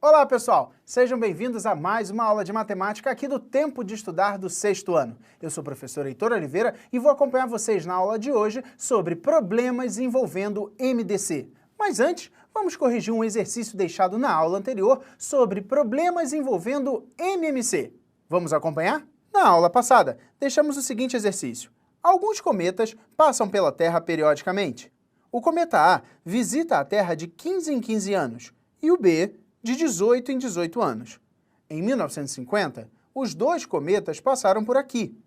Olá, pessoal! Sejam bem-vindos a mais uma aula de matemática aqui do Tempo de Estudar do 6º ano. Eu sou o professor Heitor Oliveira e vou acompanhar vocês na aula de hoje sobre problemas envolvendo MDC. Mas antes, vamos corrigir um exercício deixado na aula anterior sobre problemas envolvendo MMC. Vamos acompanhar? Na aula passada, deixamos o seguinte exercício. Alguns cometas passam pela Terra periodicamente. O cometa A visita a Terra de 15 em 15 anos e o B de 18 em 18 anos. Em 1950, os dois cometas passaram por aqui.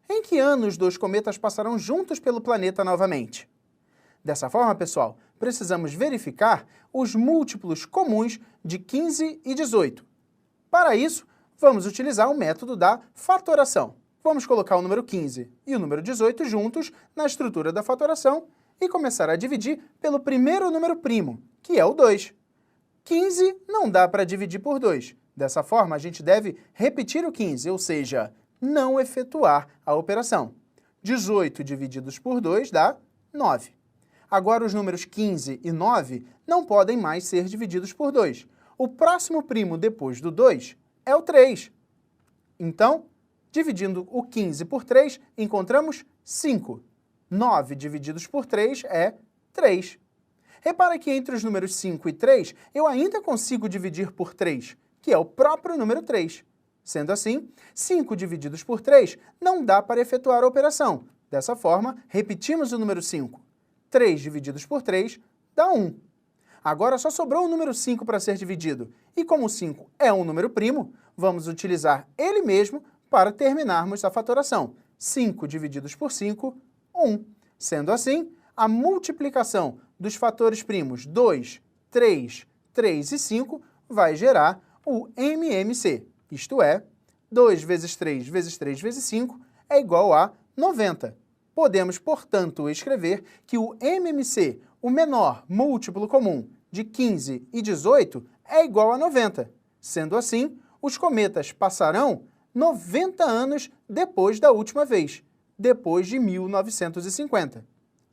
Em que ano os dois cometas passarão juntos pelo planeta novamente? Dessa forma, pessoal, precisamos verificar os múltiplos comuns de 15 e 18. Para isso, vamos utilizar o método da fatoração. Vamos colocar o número 15 e o número 18 juntos na estrutura da fatoração e começar a dividir pelo primeiro número primo, que é o 2. 15 não dá para dividir por 2. Dessa forma, a gente deve repetir o 15, ou seja, não efetuar a operação. 18 divididos por 2 dá 9. Agora, os números 15 e 9 não podem mais ser divididos por 2. O próximo primo depois do 2 é o 3. Então, dividindo o 15 por 3, encontramos 5. 9 divididos por 3 é 3. Repara que entre os números 5 e 3, eu ainda consigo dividir por 3, que é o próprio número 3. Sendo assim, 5 divididos por 3 não dá para efetuar a operação. Dessa forma, repetimos o número 5. 3 divididos por 3 dá 1. Agora só sobrou o número 5 para ser dividido. E como o 5 é um número primo, vamos utilizar ele mesmo para terminarmos a fatoração. 5 divididos por 5, 1. Sendo assim, a multiplicação dos fatores primos 2, 3, 3 e 5 vai gerar o MMC, isto é, 2 vezes 3 vezes 3 vezes 5 é igual a 90. Podemos, portanto, escrever que o MMC, o menor múltiplo comum de 15 e 18, é igual a 90. Sendo assim, os cometas passarão 90 anos depois da última vez, depois de 1950.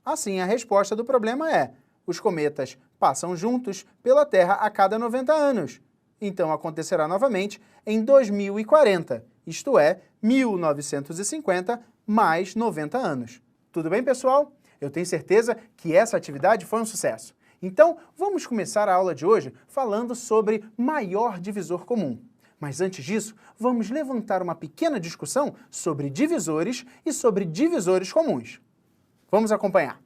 Assim, a resposta do problema é: os cometas passam juntos pela Terra a cada 90 anos. Então, acontecerá novamente em 2040, isto é, 1950 mais 90 anos. Tudo bem, pessoal? Eu tenho certeza que essa atividade foi um sucesso. Então, vamos começar a aula de hoje falando sobre maior divisor comum. Mas antes disso, vamos levantar uma pequena discussão sobre divisores e sobre divisores comuns. Vamos acompanhar.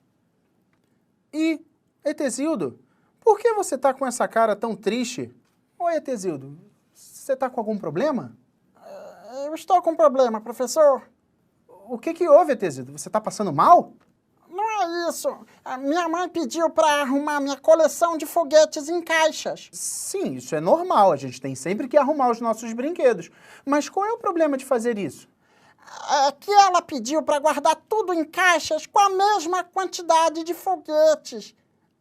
E, Etesildo, por que você está com essa cara tão triste? Oi, Etesildo, você está com algum problema? Eu estou com problema, professor. O que houve, Etesildo? Você está passando mal? Não é isso. A minha mãe pediu para arrumar minha coleção de foguetes em caixas. Sim, isso é normal. A gente tem sempre que arrumar os nossos brinquedos. Mas qual é o problema de fazer isso? É que ela pediu para guardar tudo em caixas com a mesma quantidade de foguetes.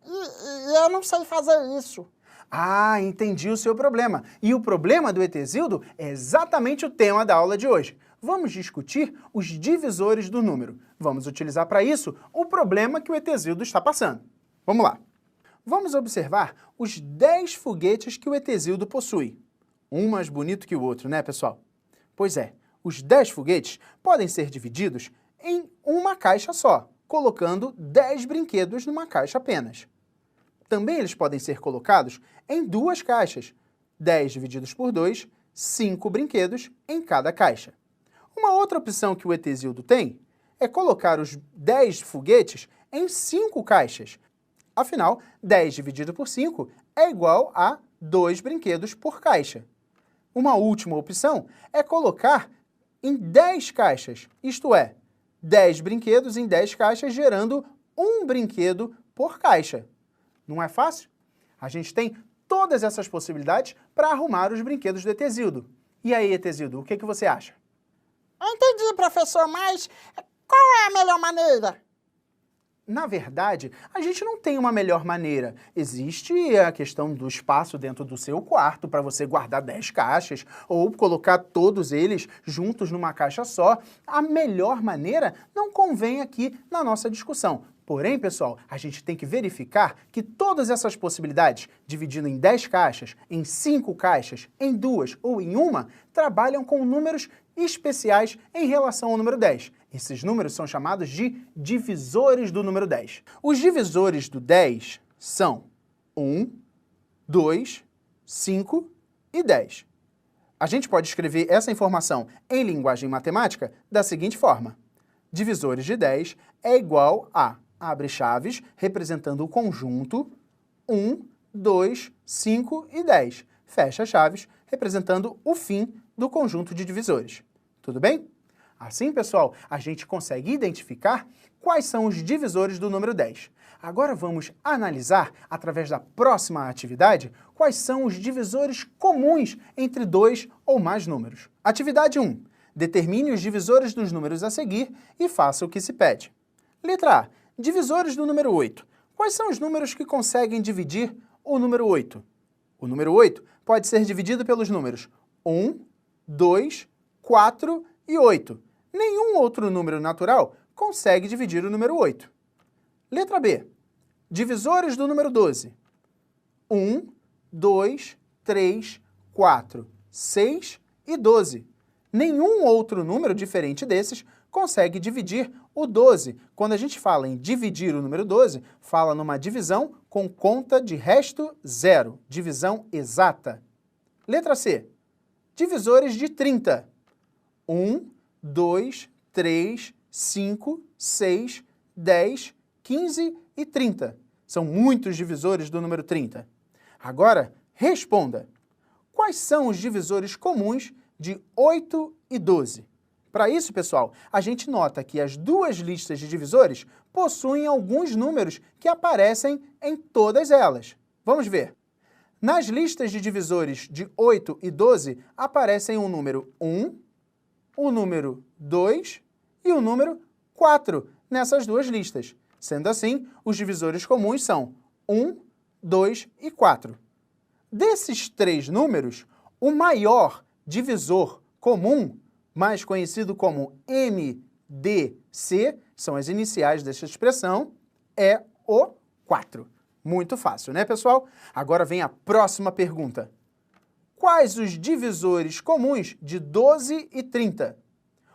E eu não sei fazer isso. Ah, entendi o seu problema. E o problema do Etesildo é exatamente o tema da aula de hoje. Vamos discutir os divisores do número. Vamos utilizar para isso o problema que o Etesildo está passando. Vamos lá. Vamos observar os 10 foguetes que o Etesildo possui. Um mais bonito que o outro, né, pessoal? Pois é. Os 10 foguetes podem ser divididos em uma caixa só, colocando 10 brinquedos numa caixa apenas. Também eles podem ser colocados em duas caixas, 10 divididos por 2, 5 brinquedos em cada caixa. Uma outra opção que o Etesildo tem é colocar os 10 foguetes em 5 caixas. Afinal, 10 dividido por 5 é igual a 2 brinquedos por caixa. Uma última opção é colocar em 10 caixas, isto é, 10 brinquedos em 10 caixas, gerando um brinquedo por caixa. Não é fácil? A gente tem todas essas possibilidades para arrumar os brinquedos do Etesildo. E aí, Etesildo, o que você acha? Eu entendi, professor, mas qual é a melhor maneira? Na verdade, a gente não tem uma melhor maneira. Existe a questão do espaço dentro do seu quarto para você guardar 10 caixas ou colocar todos eles juntos numa caixa só. A melhor maneira não convém aqui na nossa discussão. Porém, pessoal, a gente tem que verificar que todas essas possibilidades, dividindo em 10 caixas, em 5 caixas, em 2 ou em 1, trabalham com números especiais em relação ao número 10. Esses números são chamados de divisores do número 10. Os divisores do 10 são 1, 2, 5 e 10. A gente pode escrever essa informação em linguagem matemática da seguinte forma. Divisores de 10 é igual a, abre chaves, representando o conjunto 1, 2, 5 e 10. Fecha chaves, representando o fim do conjunto de divisores. Tudo bem? Assim, pessoal, a gente consegue identificar quais são os divisores do número 10. Agora vamos analisar, através da próxima atividade, quais são os divisores comuns entre dois ou mais números. Atividade 1. Determine os divisores dos números a seguir e faça o que se pede. Letra A. Divisores do número 8. Quais são os números que conseguem dividir o número 8? O número 8 pode ser dividido pelos números 1, 2, 4 e 8. Nenhum outro número natural consegue dividir o número 8. Letra B. Divisores do número 12. 1, 2, 3, 4, 6 e 12. Nenhum outro número diferente desses consegue dividir o 12. Quando a gente fala em dividir o número 12, fala numa divisão com conta de resto zero, divisão exata. Letra C. Divisores de 30. 1, 2, 3, 5, 6, 10, 15 e 30. São muitos divisores do número 30. Agora, responda. Quais são os divisores comuns de 8 e 12? Para isso, pessoal, a gente nota que as duas listas de divisores possuem alguns números que aparecem em todas elas. Vamos ver. Nas listas de divisores de 8 e 12 aparecem o número 1, o número 2 e o número 4 nessas duas listas. Sendo assim, os divisores comuns são 1, 2 e 4. Desses três números, o maior divisor comum, mais conhecido como MDC, são as iniciais dessa expressão, é o 4. Muito fácil, né, pessoal? Agora vem a próxima pergunta. Quais os divisores comuns de 12 e 30?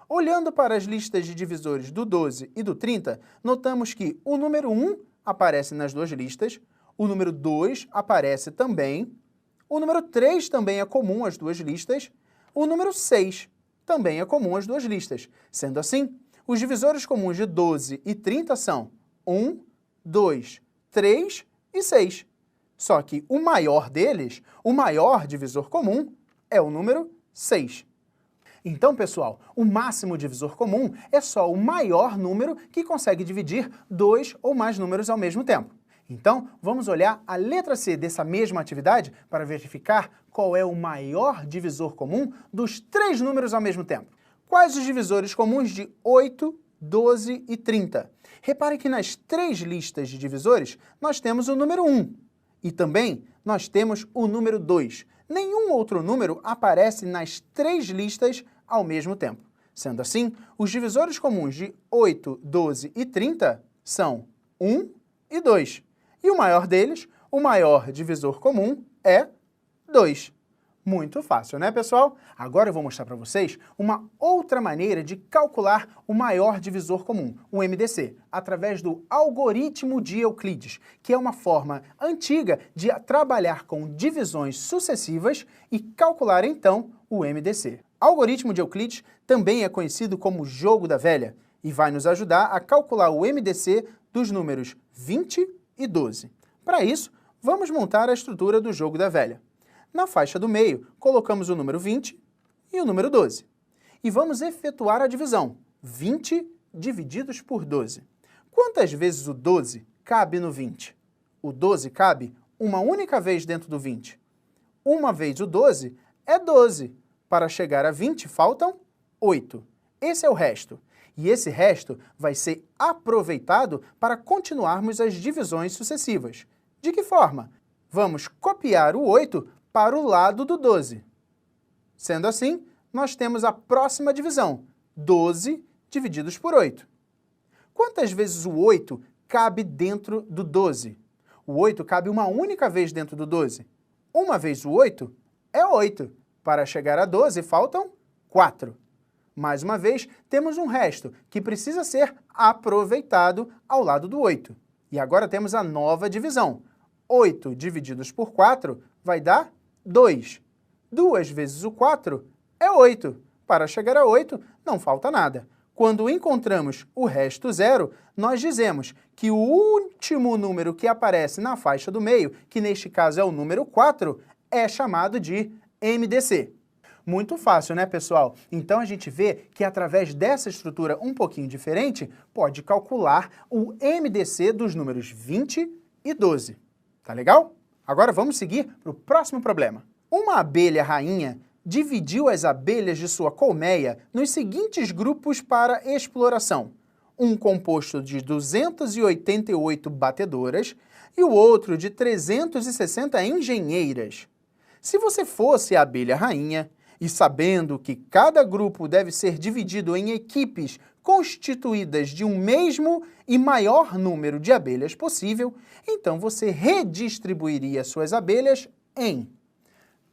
Olhando para as listas de divisores do 12 e do 30, notamos que o número 1 aparece nas duas listas, o número 2 aparece também, o número 3 também é comum às duas listas, o número 6 também é comum às duas listas. Sendo assim, os divisores comuns de 12 e 30 são 1, 2, 3 e 6. Só que o maior deles, o maior divisor comum, é o número 6. Então, pessoal, o máximo divisor comum é só o maior número que consegue dividir dois ou mais números ao mesmo tempo. Então, vamos olhar a letra C dessa mesma atividade para verificar qual é o maior divisor comum dos três números ao mesmo tempo. Quais os divisores comuns de 8, 12 e 30? Repare que nas três listas de divisores nós temos o número 1 e também nós temos o número 2. Nenhum outro número aparece nas três listas ao mesmo tempo. Sendo assim, os divisores comuns de 8, 12 e 30 são 1 e 2. E o maior deles, o maior divisor comum, é 2. Muito fácil, né, pessoal? Agora eu vou mostrar para vocês uma outra maneira de calcular o maior divisor comum, o MDC, através do algoritmo de Euclides, que é uma forma antiga de trabalhar com divisões sucessivas e calcular, então, o MDC. O algoritmo de Euclides também é conhecido como jogo da velha e vai nos ajudar a calcular o MDC dos números 20 e 12. Para isso, vamos montar a estrutura do jogo da velha. Na faixa do meio, colocamos o número 20 e o número 12. E vamos efetuar a divisão, 20 divididos por 12. Quantas vezes o 12 cabe no 20? O 12 cabe uma única vez dentro do 20. Uma vez o 12 é 12. Para chegar a 20 faltam 8. Esse é o resto. E esse resto vai ser aproveitado para continuarmos as divisões sucessivas. De que forma? Vamos copiar o 8 para o lado do 12. Sendo assim, nós temos a próxima divisão, 12 divididos por 8. Quantas vezes o 8 cabe dentro do 12. O 8 cabe uma única vez dentro do 12. Uma vez o 8 é 8. Para chegar a 12, faltam 4. Mais uma vez, temos um resto que precisa ser aproveitado ao lado do 8. E agora temos a nova divisão. 8 divididos por 4 vai dar 2. 2 vezes o 4 é 8. Para chegar a 8, não falta nada. Quando encontramos o resto zero, nós dizemos que o último número que aparece na faixa do meio, que neste caso é o número 4, é chamado de MDC. Muito fácil, né, pessoal? Então a gente vê que através dessa estrutura um pouquinho diferente, pode calcular o MDC dos números 20 e 12. Tá legal? Agora vamos seguir para o próximo problema. Uma abelha rainha dividiu as abelhas de sua colmeia nos seguintes grupos para exploração. Um composto de 288 batedoras e o outro de 360 engenheiras. Se você fosse a abelha rainha, e sabendo que cada grupo deve ser dividido em equipes constituídas de um mesmo e maior número de abelhas possível, então você redistribuiria suas abelhas em...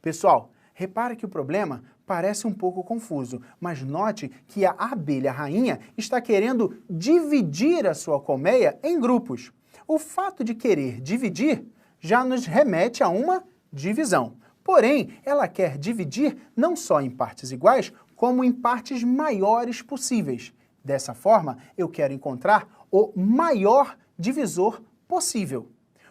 Pessoal, repare que o problema parece um pouco confuso, mas note que a abelha rainha está querendo dividir a sua colmeia em grupos. O fato de querer dividir já nos remete a uma divisão. Porém, ela quer dividir não só em partes iguais, como em partes maiores possíveis. Dessa forma, eu quero encontrar o maior divisor possível.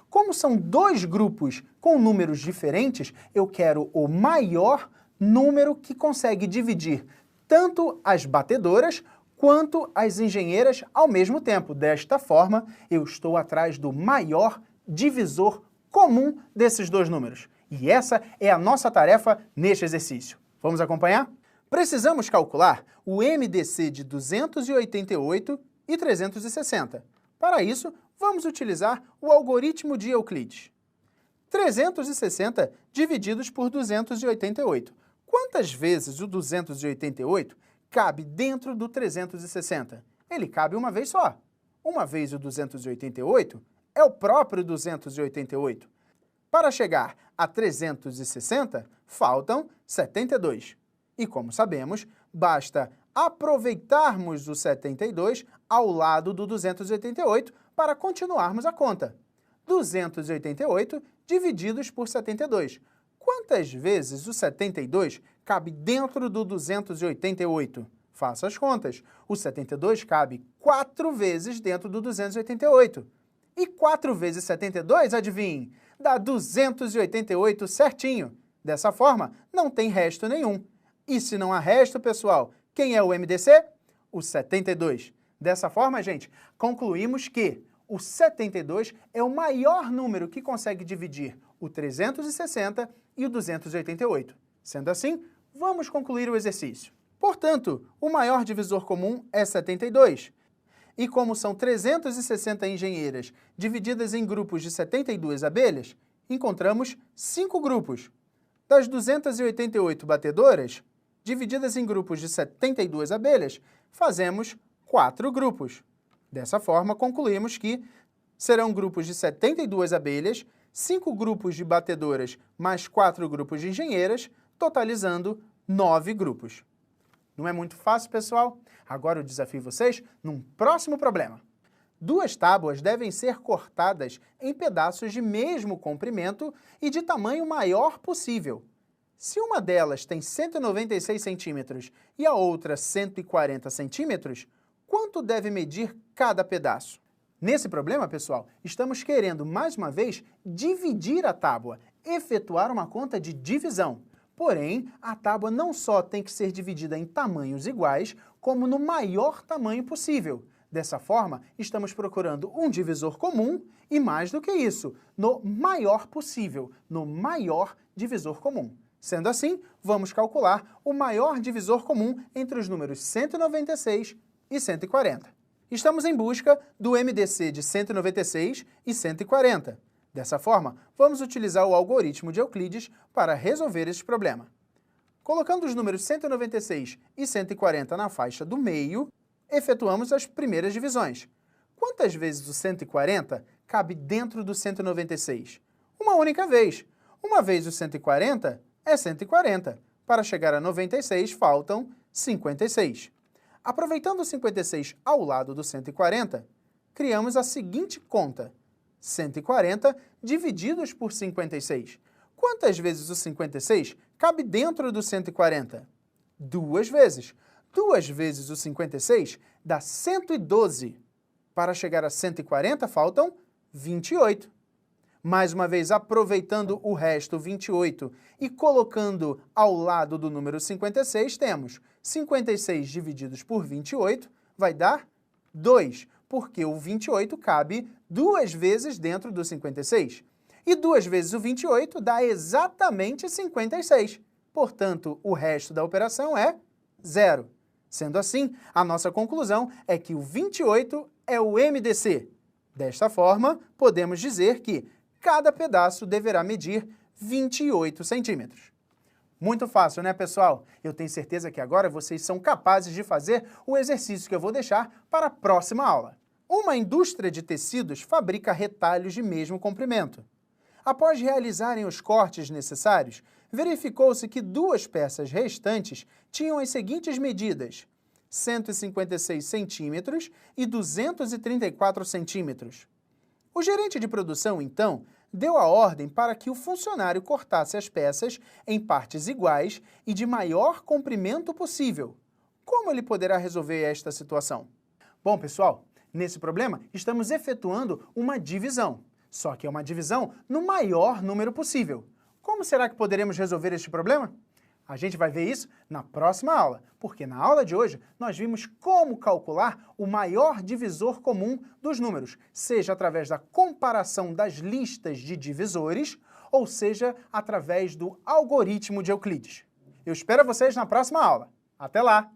Como são dois grupos com números diferentes, eu quero o maior número que consegue dividir tanto as batedoras quanto as engenheiras ao mesmo tempo. Desta forma, eu estou atrás do maior divisor comum desses dois números. E essa é a nossa tarefa neste exercício. Vamos acompanhar? Precisamos calcular o MDC de 288 e 360. Para isso, vamos utilizar o algoritmo de Euclides. 360 divididos por 288. Quantas vezes o 288 cabe dentro do 360? Ele cabe uma vez só. Uma vez o 288 é o próprio 288. Para chegar a 360, faltam 72. E como sabemos, basta aproveitarmos o 72 ao lado do 288 para continuarmos a conta. 288 divididos por 72. Quantas vezes o 72 cabe dentro do 288? Faça as contas. O 72 cabe 4 vezes dentro do 288. E 4 vezes 72, adivinhe, dá 288 certinho. Dessa forma, não tem resto nenhum. E se não há resto, pessoal, quem é o MDC? O 72. Dessa forma, gente, concluímos que o 72 é o maior número que consegue dividir o 360 e o 288. Sendo assim, vamos concluir o exercício. Portanto, o maior divisor comum é 72. E como são 360 engenheiras divididas em grupos de 72 abelhas, encontramos 5 grupos. Das 288 batedoras, divididas em grupos de 72 abelhas, fazemos 4 grupos. Dessa forma, concluímos que serão grupos de 72 abelhas, 5 grupos de batedoras mais 4 grupos de engenheiras, totalizando 9 grupos. Não é muito fácil, pessoal? Agora eu desafio vocês num próximo problema. 2 tábuas devem ser cortadas em pedaços de mesmo comprimento e de tamanho maior possível. Se uma delas tem 196 centímetros e a outra 140 centímetros, quanto deve medir cada pedaço? Nesse problema, pessoal, estamos querendo, mais uma vez, dividir a tábua, efetuar uma conta de divisão. Porém, a tábua não só tem que ser dividida em tamanhos iguais, como no maior tamanho possível. Dessa forma, estamos procurando um divisor comum e, mais do que isso, no maior possível, no maior divisor comum. Sendo assim, vamos calcular o maior divisor comum entre os números 196 e 140. Estamos em busca do MDC de 196 e 140. Dessa forma, vamos utilizar o algoritmo de Euclides para resolver esse problema. Colocando os números 196 e 140 na faixa do meio, efetuamos as primeiras divisões. Quantas vezes o 140 cabe dentro do 196? Uma única vez. Uma vez o 140 é 140. Para chegar a 96, faltam 56. Aproveitando o 56 ao lado do 140, criamos a seguinte conta: 140 divididos por 56. Quantas vezes o 56 cabe dentro do 140? Duas vezes. Duas vezes o 56 dá 112. Para chegar a 140, faltam 28. Mais uma vez, aproveitando o resto, 28, e colocando ao lado do número 56, temos 56 divididos por 28, vai dar 2, porque o 28 cabe duas vezes dentro do 56. E duas vezes o 28 dá exatamente 56. Portanto, o resto da operação é 0. Sendo assim, a nossa conclusão é que o 28 é o MDC. Desta forma, podemos dizer que cada pedaço deverá medir 28 centímetros. Muito fácil, né, pessoal? Eu tenho certeza que agora vocês são capazes de fazer o exercício que eu vou deixar para a próxima aula. Uma indústria de tecidos fabrica retalhos de mesmo comprimento. Após realizarem os cortes necessários, verificou-se que duas peças restantes tinham as seguintes medidas: 156 centímetros e 234 centímetros. O gerente de produção, então, deu a ordem para que o funcionário cortasse as peças em partes iguais e de maior comprimento possível. Como ele poderá resolver esta situação? Bom, pessoal, nesse problema estamos efetuando uma divisão. Só que é uma divisão no maior número possível. Como será que poderemos resolver este problema? A gente vai ver isso na próxima aula, porque na aula de hoje nós vimos como calcular o maior divisor comum dos números, seja através da comparação das listas de divisores, ou seja, através do algoritmo de Euclides. Eu espero vocês na próxima aula. Até lá!